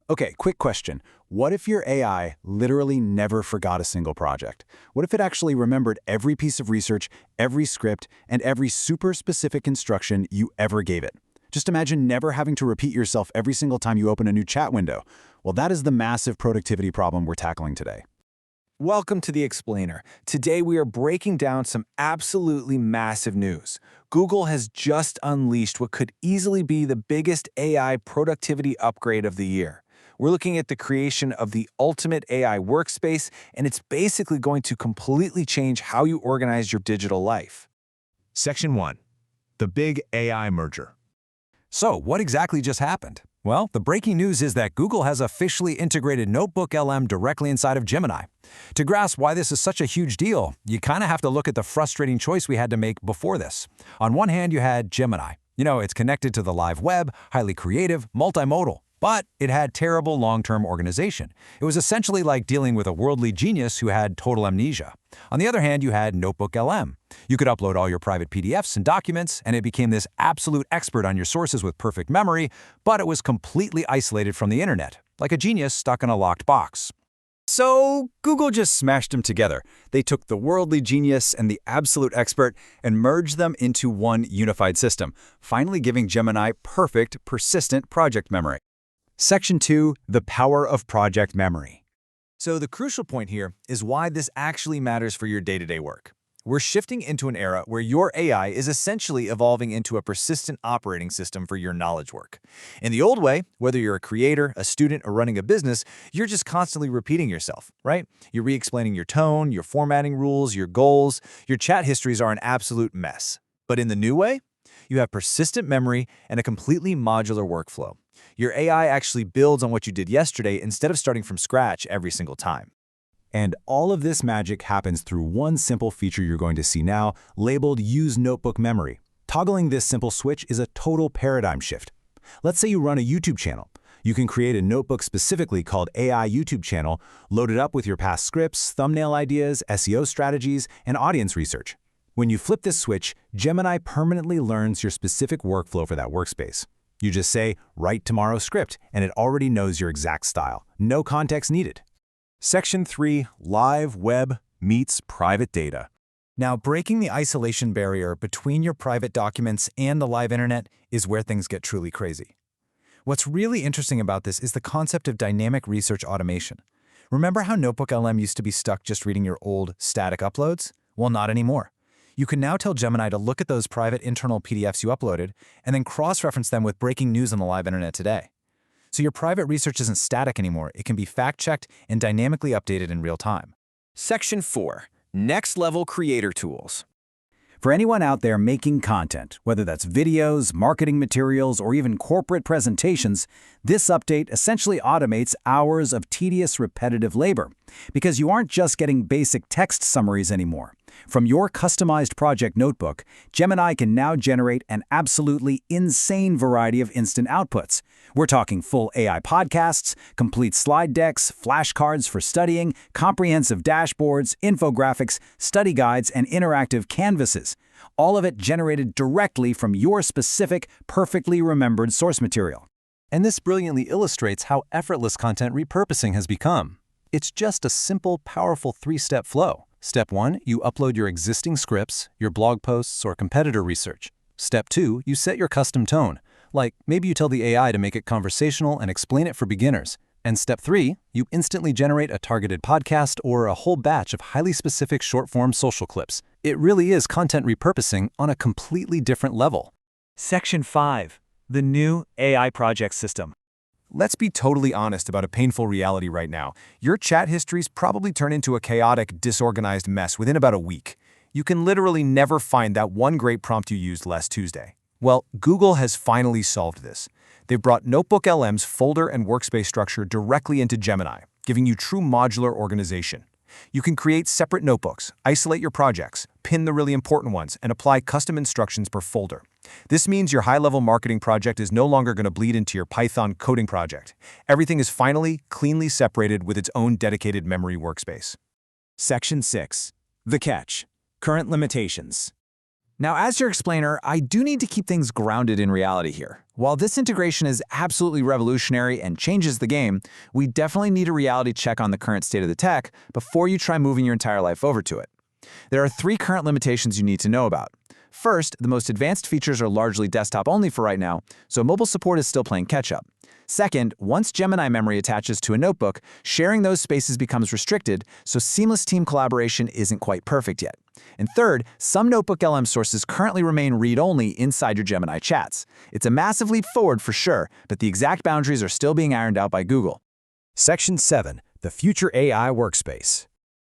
Okay, quick question. What if your AI literally never forgot a single project? What if it actually remembered every piece of research, every script, and every super specific instruction you ever gave it? Just imagine never having to repeat yourself every single time you open a new chat window. Well, that is the massive productivity problem we're tackling today. Welcome to The Explainer. Today we are breaking down some absolutely massive news. Google has just unleashed what could easily be the biggest AI productivity upgrade of the year. We're looking at the creation of the ultimate AI workspace, and it's basically going to completely change how you organize your digital life. Section 1. The Big AI Merger. So, what exactly just happened? Well, the breaking news is that Google has officially integrated NotebookLM directly inside of Gemini. To grasp why this is such a huge deal, you kind of have to look at the frustrating choice we had to make before this. On one hand, you had Gemini. It's connected to the live web, highly creative, multimodal. But it had terrible long-term organization. It was essentially like dealing with a worldly genius who had total amnesia. On the other hand, you had NotebookLM. You could upload all your private PDFs and documents, and it became this absolute expert on your sources with perfect memory, but it was completely isolated from the internet, like a genius stuck in a locked box. So, Google just smashed them together. They took the worldly genius and the absolute expert and merged them into one unified system, finally giving Gemini perfect, persistent project memory. Section 2. The Power of Project Memory. So the crucial point here is why this actually matters for your day-to-day work. We're shifting into an era where your AI is essentially evolving into a persistent operating system for your knowledge work. In the old way, whether you're a creator, a student, or running a business, you're just constantly repeating yourself, right? You're re-explaining your tone, your formatting rules, your goals. Your chat histories are an absolute mess. But in the new way, you have persistent memory and a completely modular workflow. Your AI actually builds on what you did yesterday instead of starting from scratch every single time. And all of this magic happens through one simple feature you're going to see now, labeled Use Notebook Memory. Toggling this simple switch is a total paradigm shift. Let's say you run a YouTube channel. You can create a notebook specifically called AI YouTube Channel, load it up with your past scripts, thumbnail ideas, SEO strategies, and audience research. When you flip this switch, Gemini permanently learns your specific workflow for that workspace. You just say, write tomorrow's script, and it already knows your exact style. No context needed. Section 3. Live web meets private data. Now, breaking the isolation barrier between your private documents and the live internet is where things get truly crazy. What's really interesting about this is the concept of dynamic research automation. Remember how NotebookLM used to be stuck just reading your old, static uploads? Well, not anymore. You can now tell Gemini to look at those private internal PDFs you uploaded and then cross-reference them with breaking news on the live internet today. So your private research isn't static anymore. It can be fact-checked and dynamically updated in real time. Section 4. Next-level creator tools. For anyone out there making content, whether that's videos, marketing materials, or even corporate presentations, this update essentially automates hours of tedious, repetitive labor, because you aren't just getting basic text summaries anymore. From your customized project notebook, Gemini can now generate an absolutely insane variety of instant outputs. We're talking full AI podcasts, complete slide decks, flashcards for studying, comprehensive dashboards, infographics, study guides, and interactive canvases. All of it generated directly from your specific, perfectly remembered source material. And this brilliantly illustrates how effortless content repurposing has become. It's just a simple, powerful three-step flow. Step 1, you upload your existing scripts, your blog posts, or competitor research. Step 2, you set your custom tone. Like, maybe you tell the AI to make it conversational and explain it for beginners. And Step 3, you instantly generate a targeted podcast or a whole batch of highly specific short-form social clips. It really is content repurposing on a completely different level. Section 5. The new AI project system. Let's be totally honest about a painful reality right now. Your chat histories probably turn into a chaotic, disorganized mess within about a week. You can literally never find that one great prompt you used last Tuesday. Well, Google has finally solved this. They've brought NotebookLM's folder and workspace structure directly into Gemini, giving you true modular organization. You can create separate notebooks, isolate your projects, pin the really important ones, and apply custom instructions per folder. This means your high-level marketing project is no longer going to bleed into your Python coding project. Everything is finally, cleanly separated with its own dedicated memory workspace. Section 6. The catch. Current limitations. Now, as your explainer, I do need to keep things grounded in reality here. While this integration is absolutely revolutionary and changes the game, we definitely need a reality check on the current state of the tech before you try moving your entire life over to it. There are 3 current limitations you need to know about. First, the most advanced features are largely desktop-only for right now, so mobile support is still playing catch-up. Second, once Gemini memory attaches to a notebook, sharing those spaces becomes restricted, so seamless team collaboration isn't quite perfect yet. And third, some NotebookLM sources currently remain read-only inside your Gemini chats. It's a massive leap forward for sure, but the exact boundaries are still being ironed out by Google. Section 7. The Future AI Workspace.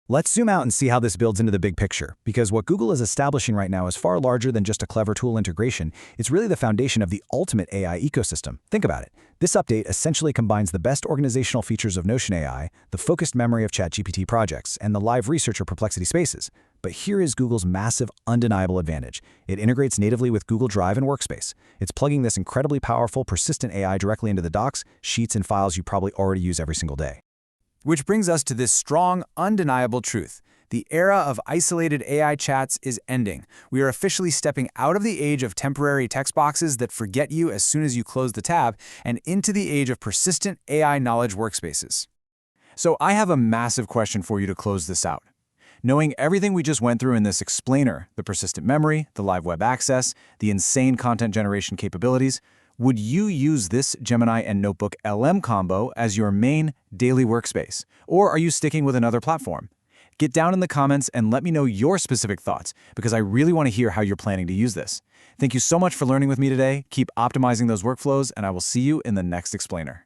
Let's zoom out and see how this builds into the big picture, because what Google is establishing right now is far larger than just a clever tool integration. It's really the foundation of the ultimate AI ecosystem. Think about it. This update essentially combines the best organizational features of Notion AI, the focused memory of ChatGPT projects, and the live research or Perplexity spaces. But here is Google's massive, undeniable advantage. It integrates natively with Google Drive and Workspace. It's plugging this incredibly powerful, persistent AI directly into the docs, sheets, and files you probably already use every single day. Which brings us to this strong, undeniable truth. The era of isolated AI chats is ending. We are officially stepping out of the age of temporary text boxes that forget you as soon as you close the tab and into the age of persistent AI knowledge workspaces. So I have a massive question for you to close this out. Knowing everything we just went through in this explainer, the persistent memory, the live web access, the insane content generation capabilities, would you use this Gemini and NotebookLM combo as your main daily workspace? Or are you sticking with another platform? Get down in the comments and let me know your specific thoughts, because I really want to hear how you're planning to use this. Thank you so much for learning with me today. Keep optimizing those workflows, and I will see you in the next explainer.